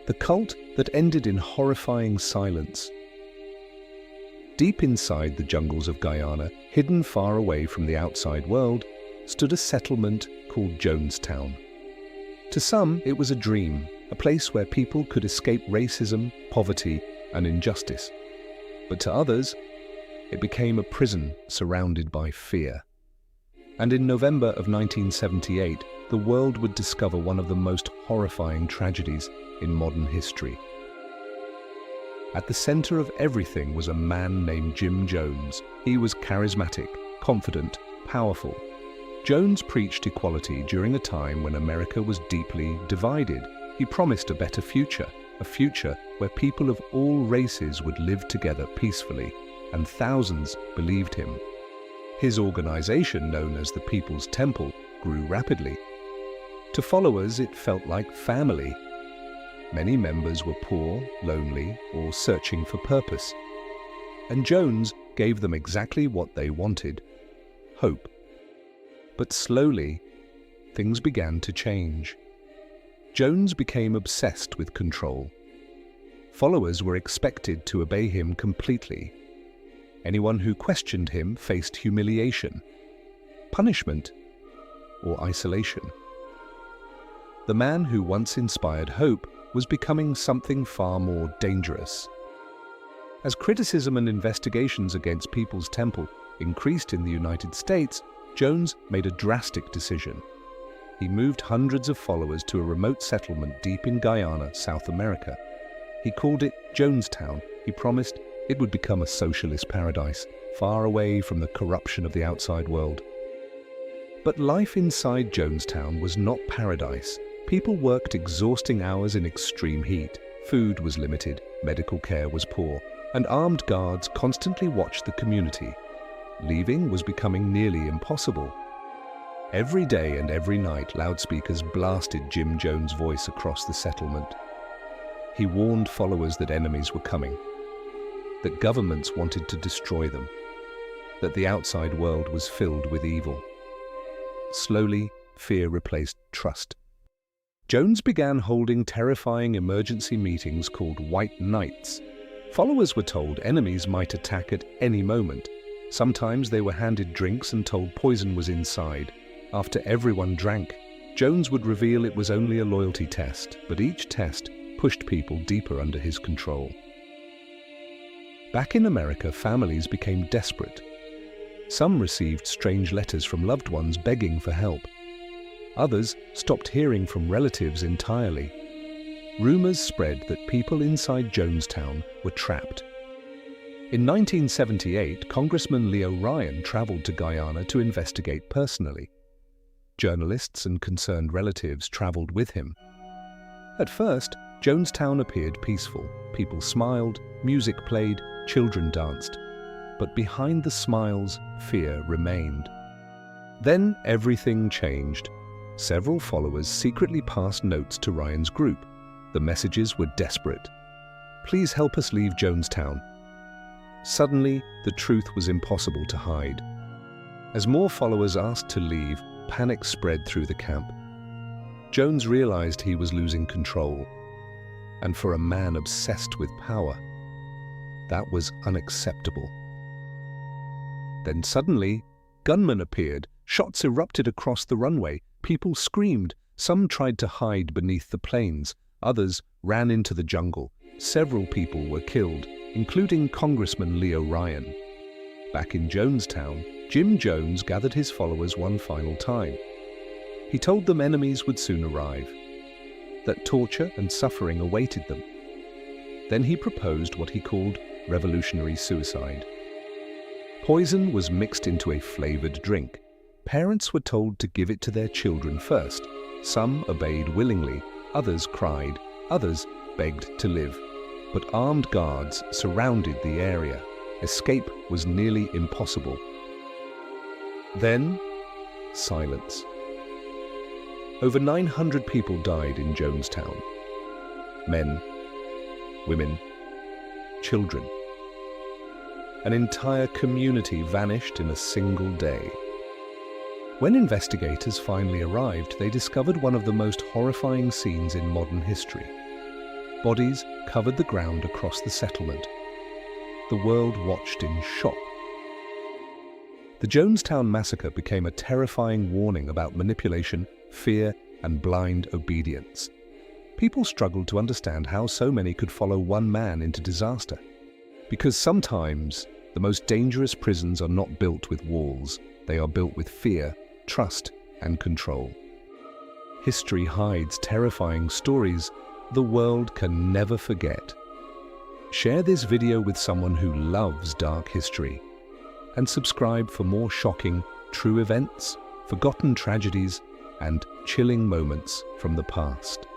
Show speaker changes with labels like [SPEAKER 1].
[SPEAKER 1] the cult that ended in horrifying silence. Deep inside the jungles of Guyana, hidden far away from the outside world, stood a settlement called Jonestown. To some, it was a dream, a place where people could escape racism, poverty, and injustice. But to others, it became a prison surrounded by fear. And in November of 1978, the world would discover one of the most horrifying tragedies in modern history. At the center of everything was a man named Jim Jones. He was charismatic, confident, powerful. Jones preached equality during a time when America was deeply divided. He promised a better future, a future where people of all races would live together peacefully, and thousands believed him. His organization, known as the People's Temple, grew rapidly. To followers, it felt like family. Many members were poor, lonely, or searching for purpose. And Jones gave them exactly what they wanted: hope. But slowly, things began to change. Jones became obsessed with control. Followers were expected to obey him completely. Anyone who questioned him faced humiliation, punishment, or isolation. The man who once inspired hope was becoming something far more dangerous. As criticism and investigations against People's Temple increased in the United States, Jones made a drastic decision. He moved hundreds of followers to a remote settlement deep in Guyana, South America. He called it Jonestown. He promised it would become a socialist paradise, far away from the corruption of the outside world. But life inside Jonestown was not paradise. People worked exhausting hours in extreme heat. Food was limited, medical care was poor, and armed guards constantly watched the community. Leaving was becoming nearly impossible. Every day and every night, loudspeakers blasted Jim Jones' voice across the settlement. He warned followers that enemies were coming, that governments wanted to destroy them, that the outside world was filled with evil. Slowly, fear replaced trust. Jones began holding terrifying emergency meetings called White Nights. Followers were told enemies might attack at any moment. Sometimes they were handed drinks and told poison was inside. After everyone drank, Jones would reveal it was only a loyalty test, but each test pushed people deeper under his control. Back in America, families became desperate. Some received strange letters from loved ones begging for help. Others stopped hearing from relatives entirely. Rumors spread that people inside Jonestown were trapped. In 1978, Congressman Leo Ryan traveled to Guyana to investigate personally. Journalists and concerned relatives traveled with him. At first, Jonestown appeared peaceful. People smiled, music played, children danced. But behind the smiles, fear remained. Then everything changed. Several followers secretly passed notes to Ryan's group. The messages were desperate. "Please help us leave Jonestown." Suddenly, the truth was impossible to hide. As more followers asked to leave, panic spread through the camp. Jones realized he was losing control. And for a man obsessed with power, that was unacceptable. Then suddenly, gunmen appeared. Shots erupted across the runway. People screamed. Some tried to hide beneath the planes. Others ran into the jungle. Several people were killed, including Congressman Leo Ryan. Back in Jonestown, Jim Jones gathered his followers one final time. He told them enemies would soon arrive, that torture and suffering awaited them. Then he proposed what he called revolutionary suicide. Poison was mixed into a flavored drink. Parents were told to give it to their children first. Some obeyed willingly, others cried, others begged to live. But armed guards surrounded the area. Escape was nearly impossible. Then, silence. Over 900 people died in Jonestown. Men, women, children. An entire community vanished in a single day. When investigators finally arrived, they discovered one of the most horrifying scenes in modern history. Bodies covered the ground across the settlement. The world watched in shock. The Jonestown Massacre became a terrifying warning about manipulation, fear, and blind obedience. People struggled to understand how so many could follow one man into disaster. Because sometimes the most dangerous prisons are not built with walls, they are built with fear, trust, and control. History hides terrifying stories the world can never forget. Share this video with someone who loves dark history, and subscribe for more shocking, true events, forgotten tragedies, and chilling moments from the past.